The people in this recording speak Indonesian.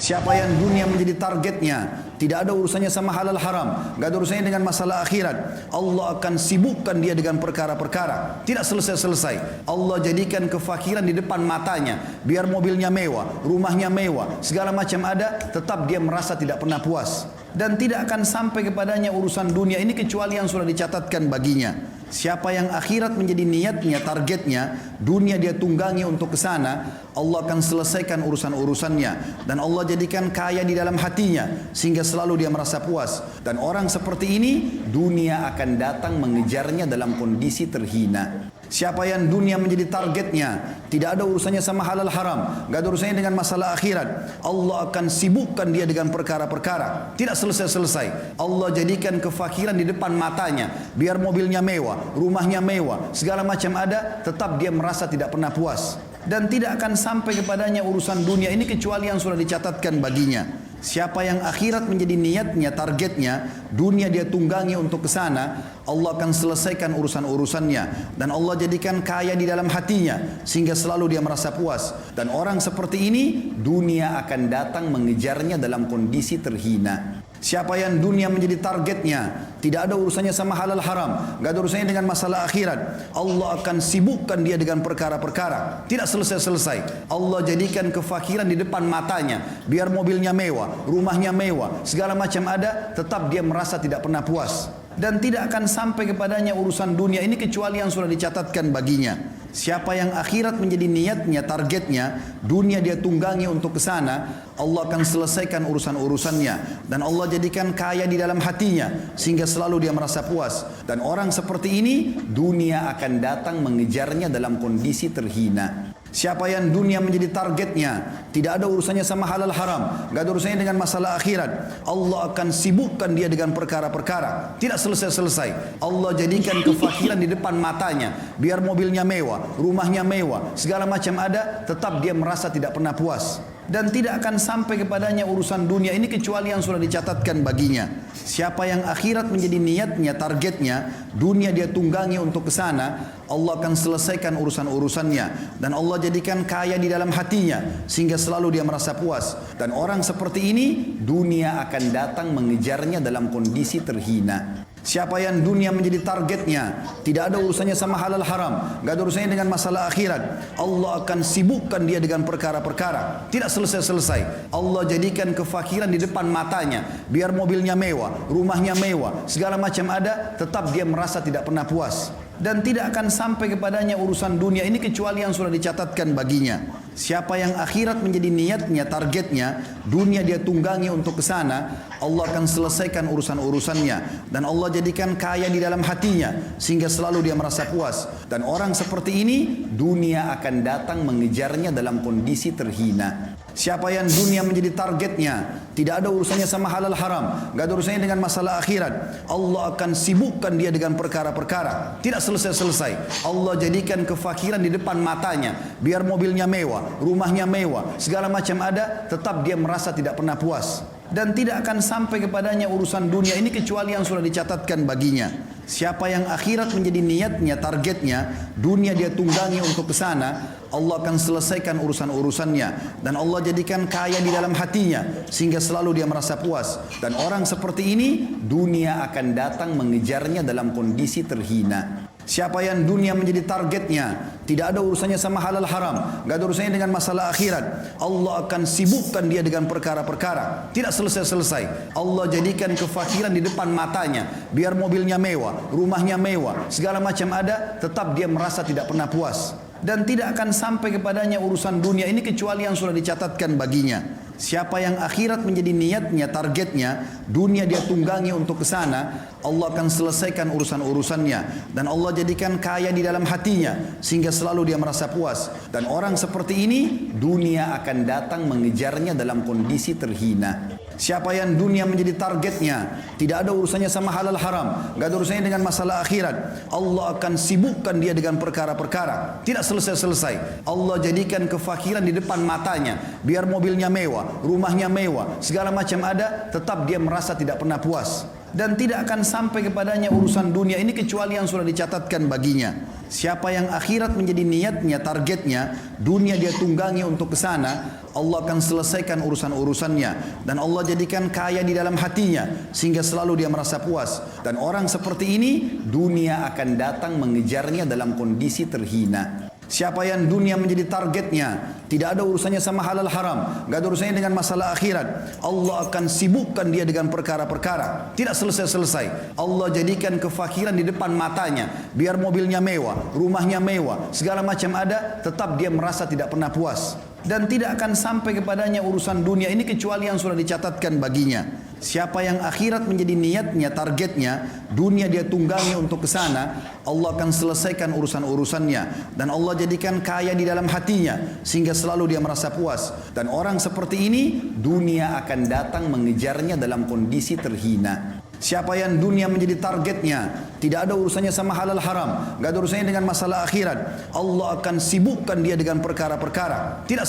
Siapa yang dunia menjadi targetnya, tidak ada urusannya sama halal haram, gak ada urusannya dengan masalah akhirat, Allah akan sibukkan dia dengan perkara-perkara tidak selesai-selesai. Allah jadikan kefakiran di depan matanya, biar mobilnya mewah, rumahnya mewah, segala macam ada, tetap dia merasa tidak pernah puas. Dan tidak akan sampai kepadanya urusan dunia ini kecuali yang sudah dicatatkan baginya. Siapa yang akhirat menjadi niatnya, targetnya, dunia dia tunggangi untuk ke sana, Allah akan selesaikan urusan-urusannya dan Allah jadikan kaya di dalam hatinya sehingga selalu dia merasa puas. Dan orang seperti ini dunia akan datang mengejarnya dalam kondisi terhina. Siapa yang dunia menjadi targetnya, tidak ada urusannya sama halal haram, gak ada urusannya dengan masalah akhirat, Allah akan sibukkan dia dengan perkara-perkara tidak selesai-selesai. Allah jadikan kefakiran di depan matanya, biar mobilnya mewah, rumahnya mewah, segala macam ada, tetap dia merasa tidak pernah puas. Dan tidak akan sampai kepadanya urusan dunia ini kecuali yang sudah dicatatkan baginya. Siapa yang akhirat menjadi niatnya, targetnya, dunia dia tunggangi untuk ke sana, Allah akan selesaikan urusan-urusannya dan Allah jadikan kaya di dalam hatinya sehingga selalu dia merasa puas. Dan orang seperti ini dunia akan datang mengejarnya dalam kondisi terhina. Siapa yang dunia menjadi targetnya, tidak ada urusannya sama halal haram, gak ada urusannya dengan masalah akhirat, Allah akan sibukkan dia dengan perkara-perkara tidak selesai-selesai. Allah jadikan kefakiran di depan matanya, biar mobilnya mewah, rumahnya mewah, segala macam ada, tetap dia merasa tidak pernah puas. Dan tidak akan sampai kepadanya urusan dunia ini kecuali yang sudah dicatatkan baginya. Siapa yang akhirat menjadi niatnya, targetnya, dunia dia tunggangi untuk ke sana, Allah akan selesaikan urusan-urusannya dan Allah jadikan kaya di dalam hatinya sehingga selalu dia merasa puas. Dan orang seperti ini dunia akan datang mengejarnya dalam kondisi terhina. Siapa yang dunia menjadi targetnya, tidak ada urusannya sama halal haram, gak ada urusannya dengan masalah akhirat, Allah akan sibukkan dia dengan perkara-perkara tidak selesai-selesai. Allah jadikan kefakiran di depan matanya, biar mobilnya mewah, rumahnya mewah, segala macam ada, tetap dia merasa tidak pernah puas. Dan tidak akan sampai kepadanya urusan dunia ini kecuali yang sudah dicatatkan baginya. Siapa yang akhirat menjadi niatnya, targetnya, dunia dia tunggangi untuk ke sana, Allah akan selesaikan urusan-urusannya dan Allah jadikan kaya di dalam hatinya sehingga selalu dia merasa puas. Dan orang seperti ini dunia akan datang mengejarnya dalam kondisi terhina. Siapa yang dunia menjadi targetnya, tidak ada urusannya sama halal haram, gak ada urusannya dengan masalah akhirat, Allah akan sibukkan dia dengan perkara-perkara tidak selesai-selesai. Allah jadikan kefakiran di depan matanya, biar mobilnya mewah, rumahnya mewah, segala macam ada, tetap dia merasa tidak pernah puas. Dan tidak akan sampai kepadanya urusan dunia ini kecuali yang sudah dicatatkan baginya. Siapa yang akhirat menjadi niatnya, targetnya, dunia dia tunggangi untuk ke sana, Allah akan selesaikan urusan-urusannya dan Allah jadikan kaya di dalam hatinya sehingga selalu dia merasa puas. Dan orang seperti ini dunia akan datang mengejarnya dalam kondisi terhina. Siapa yang dunia menjadi targetnya, tidak ada urusannya sama halal haram, gak ada urusannya dengan masalah akhirat, Allah akan sibukkan dia dengan perkara-perkara tidak selesai-selesai. Allah jadikan kefakiran di depan matanya, biar mobilnya mewah, rumahnya mewah, segala macam ada, tetap dia merasa tidak pernah puas. Dan tidak akan sampai kepadanya urusan dunia ini kecuali yang sudah dicatatkan baginya. Siapa yang akhirat menjadi niatnya, targetnya, dunia dia tunggangi untuk ke sana, Allah akan selesaikan urusan-urusannya dan Allah jadikan kaya di dalam hatinya sehingga selalu dia merasa puas. Dan orang seperti ini dunia akan datang mengejarnya dalam kondisi terhina. Siapa yang dunia menjadi targetnya, tidak ada urusannya sama halal haram, gak ada urusannya dengan masalah akhirat, Allah akan sibukkan dia dengan perkara-perkara tidak selesai-selesai. Allah jadikan kefakiran di depan matanya, biar mobilnya mewah, rumahnya mewah, segala macam ada, tetap dia merasa tidak pernah puas. Dan tidak akan sampai kepadanya urusan dunia ini kecuali yang sudah dicatatkan baginya. Siapa yang akhirat menjadi niatnya, targetnya, dunia dia tunggangi untuk ke sana, Allah akan selesaikan urusan-urusannya dan Allah jadikan kaya di dalam hatinya sehingga selalu dia merasa puas. Dan orang seperti ini dunia akan datang mengejarnya dalam kondisi terhina. Siapa yang dunia menjadi targetnya, tidak ada urusannya sama halal haram, gak ada urusannya dengan masalah akhirat, Allah akan sibukkan dia dengan perkara-perkara tidak selesai-selesai. Allah jadikan kefakiran di depan matanya, biar mobilnya mewah, rumahnya mewah, segala macam ada, tetap dia merasa tidak pernah puas. Dan tidak akan sampai kepadanya urusan dunia ini kecuali yang sudah dicatatkan baginya. Siapa yang akhirat menjadi niatnya, targetnya, dunia dia tunggangi untuk ke sana, Allah akan selesaikan urusan-urusannya dan Allah jadikan kaya di dalam hatinya sehingga selalu dia merasa puas. Dan orang seperti ini dunia akan datang mengejarnya dalam kondisi terhina. Siapa yang dunia menjadi targetnya, tidak ada urusannya sama halal haram, gak ada urusannya dengan masalah akhirat, Allah akan sibukkan dia dengan perkara-perkara, tidak selesai-selesai. Allah jadikan kefakiran di depan matanya, biar mobilnya mewah, rumahnya mewah, segala macam ada, tetap dia merasa tidak pernah puas. Dan tidak akan sampai kepadanya urusan dunia ini kecuali yang sudah dicatatkan baginya. Siapa yang akhirat menjadi niatnya, targetnya, dunia dia tunggangi untuk ke sana, Allah akan selesaikan urusan-urusannya dan Allah jadikan kaya di dalam hatinya sehingga selalu dia merasa puas. Dan orang seperti ini dunia akan datang mengejarnya dalam kondisi terhina. Siapa yang dunia menjadi targetnya, tidak ada urusannya sama halal haram, gak ada urusannya dengan masalah akhirat, Allah akan sibukkan dia dengan perkara-perkara, tidak